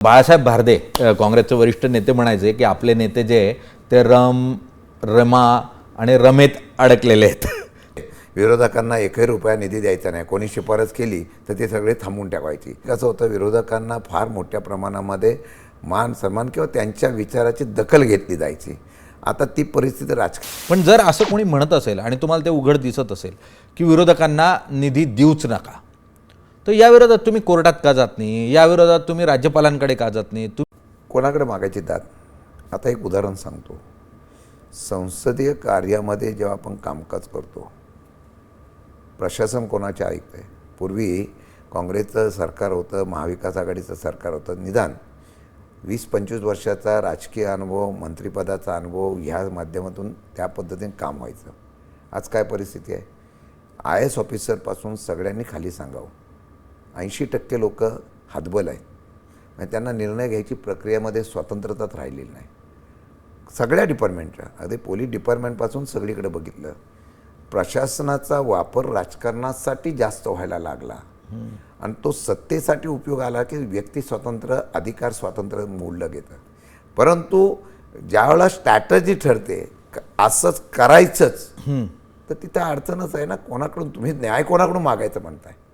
बाळासाहेब भारदे काँग्रेसचे वरिष्ठ नेते म्हणायचे की आपले नेते जे आहे ते रमा आणि रमेत अडकलेले आहेत. विरोधकांना एकही रुपया निधी द्यायचा नाही. कोणी शिफारस केली तर ते सगळे थांबवून टाकायची. कसं होतं, विरोधकांना फार मोठ्या प्रमाणामध्ये मान सन्मान किंवा त्यांच्या विचाराची दखल घेतली जायची. आता ती परिस्थिती पण जर असं कोणी म्हणत असेल आणि तुम्हाला ते उघड दिसत असेल की विरोधकांना निधी देऊच नका, तर या विरोधात तुम्ही कोर्टात का जात नाही? या विरोधात तुम्ही राज्यपालांकडे का जात नाही? कोणाकडे मागायची दाद? आता एक उदाहरण सांगतो. संसदीय कार्यामध्ये जेव्हा आपण कामकाज करतो, प्रशासन कोणाचे ऐकतंय? पूर्वी काँग्रेसचं सरकार होतं, महाविकास आघाडीचं सरकार होतं. निदान 20-25 वर्षाचा राजकीय अनुभव, मंत्रिपदाचा अनुभव ह्या माध्यमातून त्या पद्धतीने काम व्हायचं. आज काय परिस्थिती आहे? IAS ऑफिसरपासून सगळ्यांनी खाली सांगावं. 80% लोक हातबल आहेत. म्हणजे त्यांना निर्णय घ्यायची प्रक्रियेमध्ये स्वतंत्रताच राहिलेली नाही. सगळ्या डिपार्टमेंटच्या, अगदी पोलीस डिपार्टमेंटपासून सगळीकडे बघितलं, प्रशासनाचा वापर राजकारणासाठी जास्त व्हायला लागला. आणि तो सत्तेसाठी उपयोग आला की व्यक्ती स्वातंत्र्य, अधिकार स्वातंत्र्य मोडलं गेलं. परंतु ज्यावेळेला स्ट्रॅटजी ठरते असंच करायचंच, तर तिथं अडचणच आहे ना. कोणाकडून तुम्ही न्याय कोणाकडून मागायचं म्हणताय?